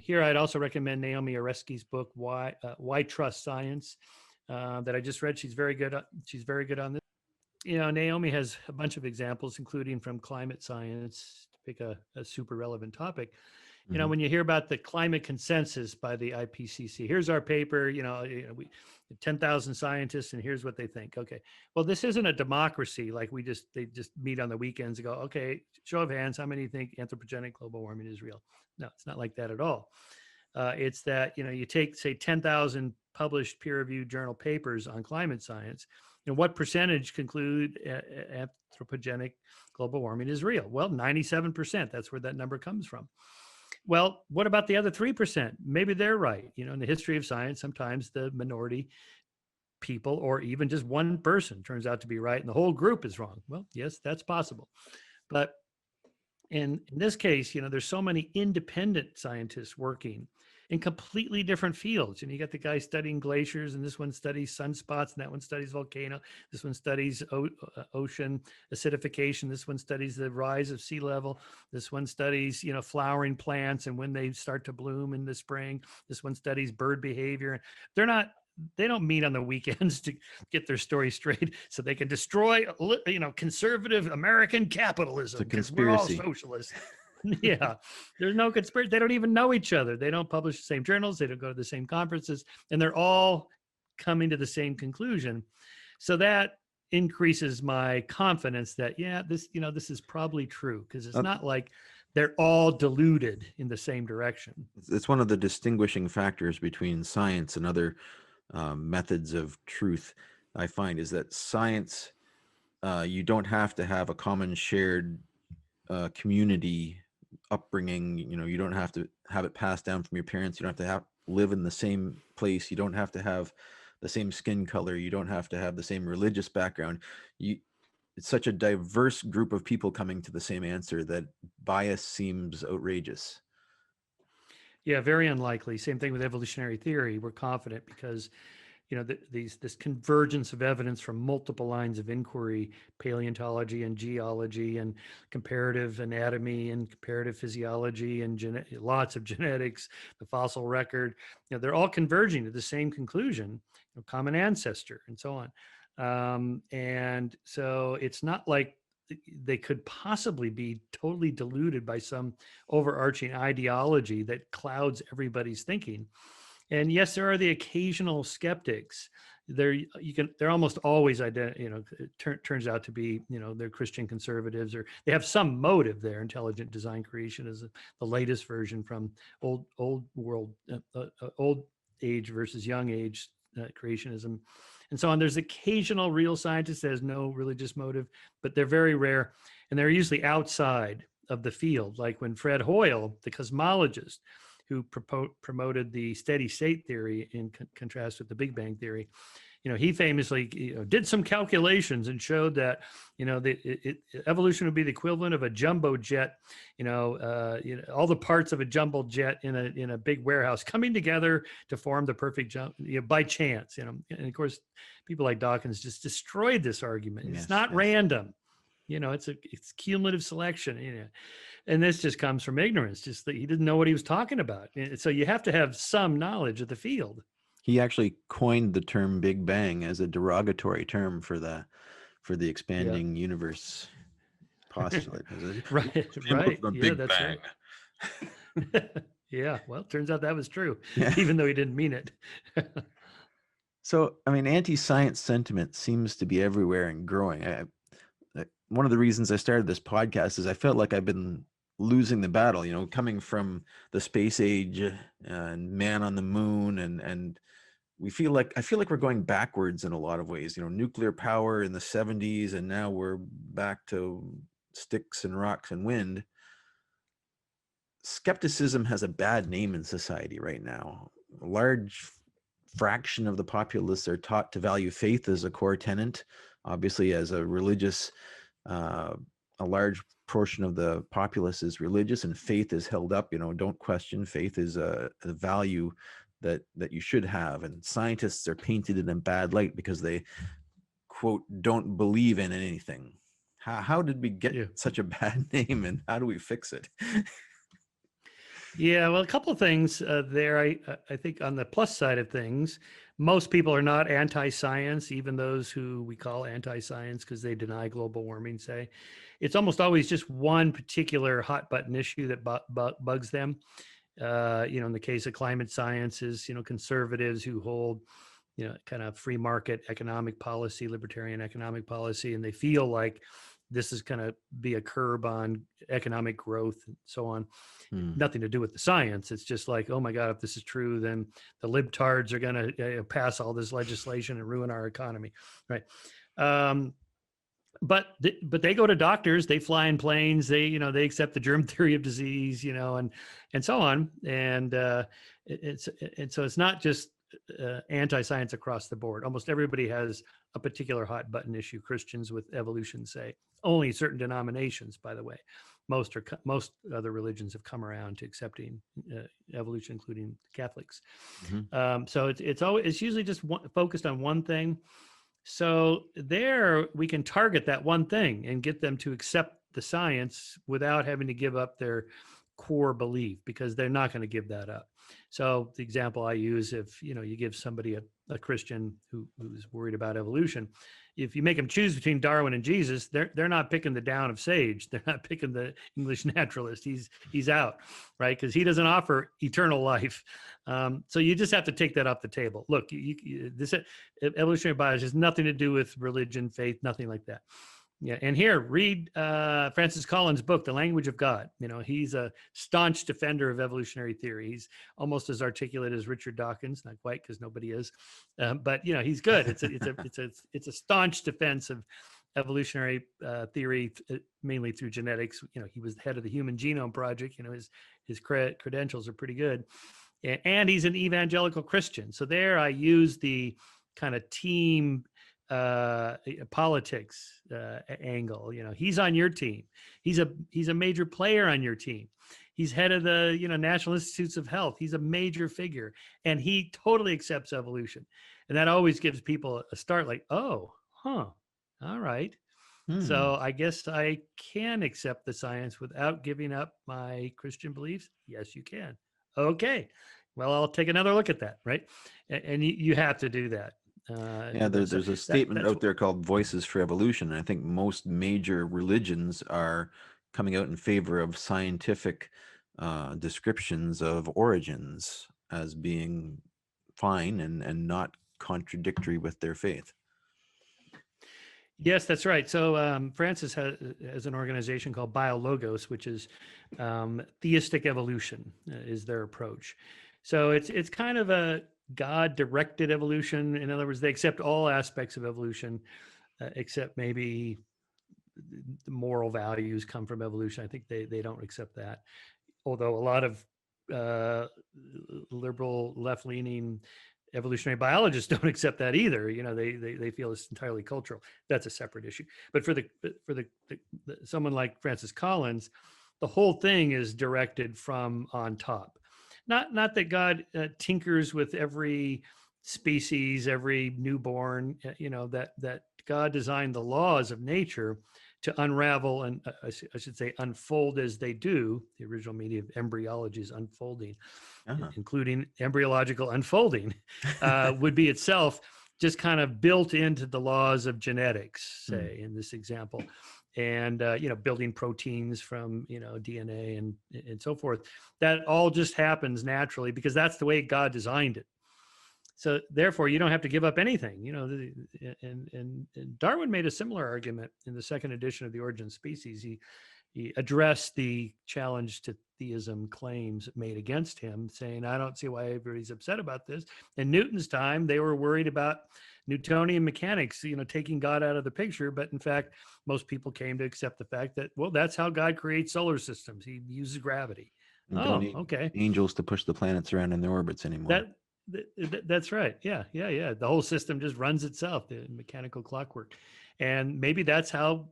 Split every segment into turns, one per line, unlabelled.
Here, I'd also recommend Naomi Oreskes' book, Why Trust Science, that I just read. She's very good. She's very good on this. Naomi has a bunch of examples, including from climate science, to pick a super relevant topic. When you hear about the climate consensus by the IPCC, here's our paper, we 10,000 scientists, and here's what they think. Okay. Well, this isn't a democracy. Like they just meet on the weekends and go, okay, show of hands, how many think anthropogenic global warming is real? No, it's not like that at all. It's that, you take, say, 10,000 published peer-reviewed journal papers on climate science, and what percentage conclude anthropogenic global warming is real? Well, 97%. That's where that number comes from. Well, what about the other 3%? Maybe they're right. In the history of science, sometimes the minority people or even just one person turns out to be right and the whole group is wrong. Well, yes, that's possible. But in this case, there's so many independent scientists working in completely different fields. You got the guy studying glaciers, and this one studies sunspots, and that one studies volcano. This one studies ocean acidification. This one studies the rise of sea level. This one studies, flowering plants and when they start to bloom in the spring. This one studies bird behavior. They don't meet on the weekends to get their story straight so they can destroy, conservative American capitalism because we're all socialists. Yeah, there's no conspiracy. They don't even know each other. They don't publish the same journals. They don't go to the same conferences, and they're all coming to the same conclusion. So that increases my confidence that, this is probably true, because it's not like they're all deluded in the same direction.
It's one of the distinguishing factors between science and other methods of truth, I find, is that science, you don't have to have a common shared community upbringing. You don't have to have it passed down from your parents. You don't have to live in the same place. You don't have to have the same skin color. You don't have to have the same religious background. It's such a diverse group of people coming to the same answer that bias seems outrageous.
Yeah, very unlikely. Same thing with evolutionary theory. We're confident because, this convergence of evidence from multiple lines of inquiry, paleontology and geology and comparative anatomy and comparative physiology and lots of genetics, the fossil record, they're all converging to the same conclusion, common ancestor and so on. And so it's not like they could possibly be totally deluded by some overarching ideology that clouds everybody's thinking. And yes, there are the occasional skeptics. They're almost always turns out to be, they're Christian conservatives, or they have some motive there. Intelligent design creation is the latest version from old age versus young age creationism, and so on. There's occasional real scientists that has no religious motive, but they're very rare, and they're usually outside of the field. Like when Fred Hoyle, the cosmologist who promoted the steady state theory in contrast with the Big Bang theory, he famously did some calculations and showed that evolution would be the equivalent of a jumbo jet, all the parts of a jumbo jet in a big warehouse coming together to form the perfect jump, by chance. And of course, people like Dawkins just destroyed this argument. It's not random. It's cumulative selection. And this just comes from ignorance, just that he didn't know what he was talking about. And so you have to have some knowledge of the field.
He actually coined the term Big Bang as a derogatory term for the expanding universe postulate.
Right. Yeah, that's Bang. Right. Yeah. Well, it turns out that was true, even though he didn't mean it.
So, anti-science sentiment seems to be everywhere and growing. One of the reasons I started this podcast is I felt like I've been losing the battle, coming from the space age and man on the moon, and I feel like we're going backwards in a lot of ways. Nuclear power in the 70s, and now we're back to sticks and rocks and wind. Skepticism has a bad name in society right now. A large fraction of the populace are taught to value faith as a core tenet. Obviously, as a religious, a large portion of the populace is religious, and faith is held up. Don't question. Faith is a value that you should have. And scientists are painted in a bad light because they, quote, don't believe in anything. How did we get such a bad name, and how do we fix it?
Yeah, well, a couple of things there. I think on the plus side of things, most people are not anti-science, even those who we call anti-science because they deny global warming. Say, it's almost always just one particular hot button issue that bugs them. In the case of climate sciences, conservatives who hold, kind of free market economic policy, libertarian economic policy, and they feel like this is going to be a curb on economic growth and so on.
Hmm.
Nothing to do with the science. It's just like, oh my God, if this is true, then the libtards are going to pass all this legislation and ruin our economy, right? Um, but they go to doctors, they fly in planes, they accept the germ theory of disease, and so on, and so it's not just anti-science across the board. Almost everybody has a particular hot button issue. Christians with evolution say, only certain denominations, by the way. Most other religions have come around to accepting evolution, including Catholics.
Mhm.
So it's usually just focused on one thing. So there we can target that one thing and get them to accept the science without having to give up their core belief, because they're not going to give that up. So the example I use, if you give somebody a Christian who's worried about evolution, if you make them choose between Darwin and Jesus, they're not picking the down of sage. They're not picking the English naturalist. He's out, right? Because he doesn't offer eternal life. So you just have to take that off the table. Look, this evolutionary biology has nothing to do with religion, faith, nothing like that. Yeah, and here, read Francis Collins' book, The Language of God. He's a staunch defender of evolutionary theory. He's almost as articulate as Richard Dawkins, not quite, because nobody is, but he's good. It's a staunch defense of evolutionary theory, mainly through genetics. He was the head of the Human Genome Project. His credentials are pretty good, and he's an evangelical Christian. So there, I use the kind of team politics angle. He's on your team. He's a major player on your team. He's head of the National Institutes of Health. He's a major figure, and he totally accepts evolution. And that always gives people a start, like, oh, huh, all right.
Hmm.
So I guess I can accept the science without giving up my Christian beliefs. Yes, you can. Okay. Well, I'll take another look at that, right? And you have to do that.
Yeah,
So
there's a statement
that's
out there called Voices for Evolution. And I think most major religions are coming out in favor of scientific descriptions of origins as being fine and not contradictory with their faith.
Yes, that's right. So Francis has an organization called Biologos, which is theistic evolution is their approach. So it's kind of a God-directed evolution. In other words, they accept all aspects of evolution, except maybe the moral values come from evolution. I think they don't accept that. Although a lot of liberal, left-leaning evolutionary biologists don't accept that either. They feel it's entirely cultural. That's a separate issue. But for the someone like Francis Collins, the whole thing is directed from on top. Not that God tinkers with every species, every newborn. That God designed the laws of nature to unravel and I should say unfold as they do. The original meaning of embryology is unfolding,
Uh-huh.
including embryological unfolding, would be itself just kind of built into the laws of genetics,
Hmm.
say in this example, and building proteins from DNA and so forth. That all just happens naturally because that's the way God designed it. So therefore, you don't have to give up anything. And Darwin made a similar argument in the second edition of The Origin of Species. He addressed the challenge to theism claims made against him, saying, I don't see why everybody's upset about this. In Newton's time, they were worried about Newtonian mechanics, taking God out of the picture. But in fact, most people came to accept the fact that, well, that's how God creates solar systems. He uses gravity.
We don't
Oh,
need
okay.
angels to push the planets around in their orbits anymore.
That's right. Yeah. The whole system just runs itself, the mechanical clockwork. And maybe that's how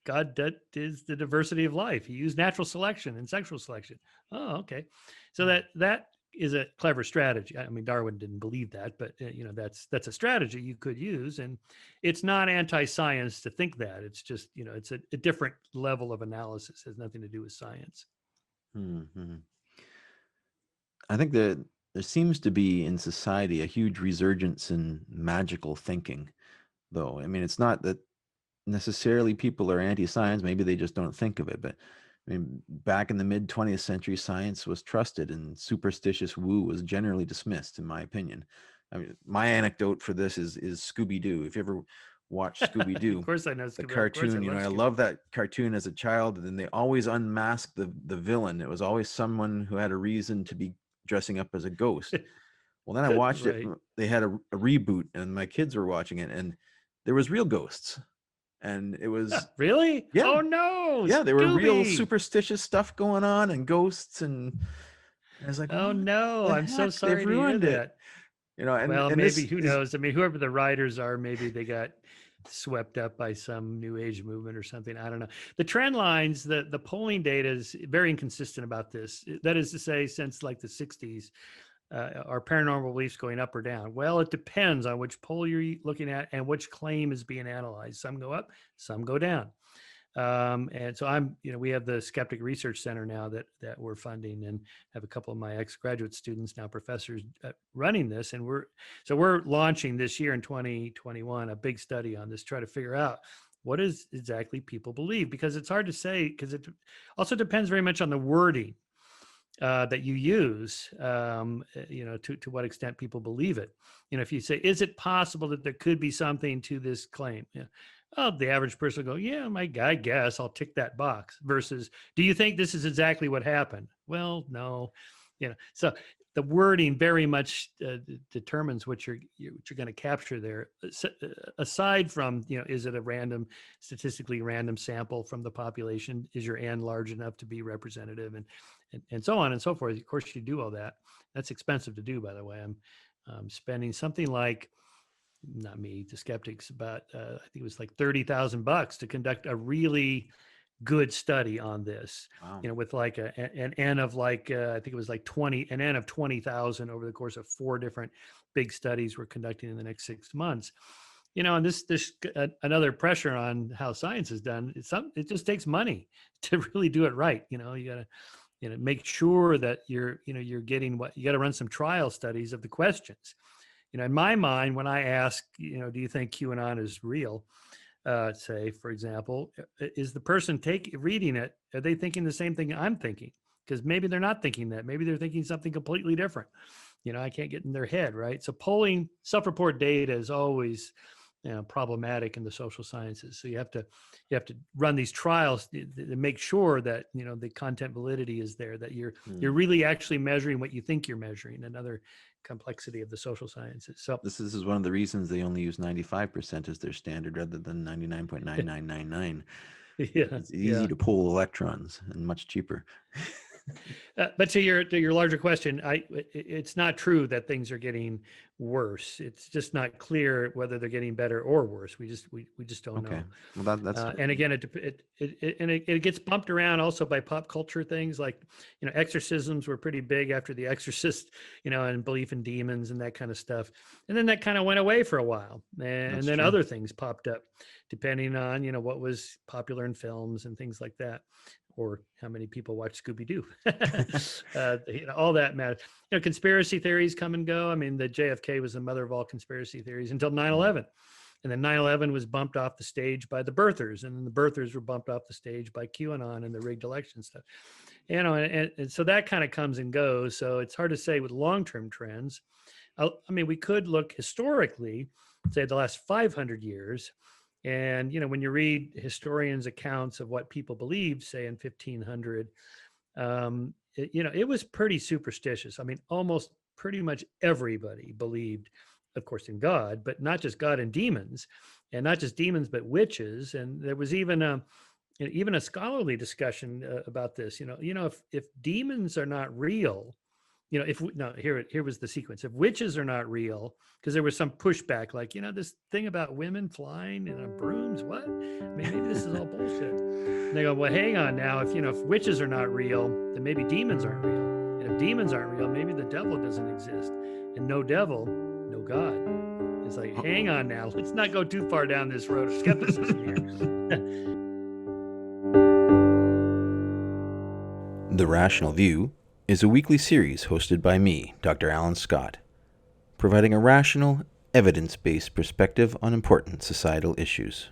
God is the diversity of life. He used natural selection and sexual selection. Oh, okay. So that is a clever strategy. I mean, Darwin didn't believe that, but that's a strategy you could use. And it's not anti-science to think that. It's just, it's a different level of analysis. It has nothing to do with science.
Hmm. I think that there seems to be in society a huge resurgence in magical thinking, though. I mean, it's not that necessarily people are anti-science. Maybe they just don't think of it. But I mean, back in the mid 20th century, science was trusted and superstitious woo was generally dismissed, in my opinion. I mean, my anecdote for this is Scooby Doo. If you ever watch Scooby
Of
Doo,
course I know
the
Scooby. Of course I
cartoon,
love
I
Scooby.
love that cartoon as a child. And they always unmasked the villain. It was always someone who had a reason to be dressing up as a ghost. Well, then I watched it.
Right.
They had a reboot, and my kids were watching it, and there was real ghosts, and it was
Really?
yeah,
Oh no,
yeah, there were real
Scooby.
superstitious stuff going on and ghosts, and I was like,
Oh
what
no,
the
I'm so
heck? They've
sorry to hear
ruined it,
that.
and
Well,
and
maybe,
this
who
is
knows? I mean, whoever the writers are, maybe they got swept up by some new age movement or something. I don't know. The trend lines, the polling data is very inconsistent about this. That is to say, since like the 60s, are paranormal beliefs going up or down? Well, it depends on which poll you're looking at and which claim is being analyzed. Some go up, some go down. And so we have the Skeptic Research Center now that we're funding, and have a couple of my ex-graduate students, now professors, running this. And we're launching this year in 2021 a big study on this, try to figure out what is exactly people believe, because it's hard to say, because it also depends very much on the wording that you use, to what extent people believe it. If you say, is it possible that there could be something to this claim? Yeah. Oh, the average person will go, yeah, I guess I'll tick that box. Versus, do you think this is exactly what happened? Well, no. So the wording very much determines what you're going to capture there. Aside from, is it a statistically random sample from the population? Is your N large enough to be representative? And so on and so forth. Of course, you do all that. That's expensive to do, by the way. I'm spending something like, not me, the skeptics, about I think it was like $30,000 to conduct a really good study on this.
wow.
With like an N of like I think it was like an N of 20,000 over the course of 4 different big studies we're conducting in the next 6 months. And this another pressure on how science is done. It just takes money to really do it right. You got to make sure that you're getting what you got to run some trial studies of the questions. In my mind, when I ask, do you think QAnon is real? Say, for example, is the person reading it, are they thinking the same thing I'm thinking? Because maybe they're not thinking that. Maybe they're thinking something completely different. I can't get in their head, right? So polling self-report data is always problematic in the social sciences. So you have to run these trials to make sure that the content validity is there, that you're really actually measuring what you think you're measuring. Another complexity of the social sciences. So
this is one of the reasons they only use 95% as their standard rather than 99.9999.
yeah,
It's easy to pull electrons and much cheaper.
But to your larger question, it's not true that things are getting worse. It's just not clear whether they're getting better or worse. We just don't know.
Well, that's
and again, it gets bumped around also by pop culture things like, exorcisms were pretty big after The Exorcist, and belief in demons and that kind of stuff. And then that kind of went away for a while, and then other things popped up, depending on what was popular in films and things like that, or how many people watch Scooby Doo. All that matters. Conspiracy theories come and go. I mean, the JFK was the mother of all conspiracy theories until 9/11. And then 9/11 was bumped off the stage by the birthers, and then the birthers were bumped off the stage by QAnon and the rigged election stuff. And so that kind of comes and goes. So it's hard to say with long-term trends. I mean, we could look historically, say the last 500 years. And, when you read historians' accounts of what people believed, say in 1500, it was pretty superstitious. I mean, almost pretty much everybody believed, of course, in God, but not just God and demons, and not just demons, but witches. And there was even a scholarly discussion about this. If demons are not real, here was the sequence. If witches are not real, because there was some pushback, like, this thing about women flying on brooms, what? I mean, maybe this is all bullshit. And they go, well, hang on now. If witches are not real, then maybe demons aren't real. And if demons aren't real, maybe the devil doesn't exist. And no devil, no God. It's like, hang on now. Let's not go too far down this road of skepticism here.
The Rational View is a weekly series hosted by me, Dr. Alan Scott, providing a rational, evidence-based perspective on important societal issues.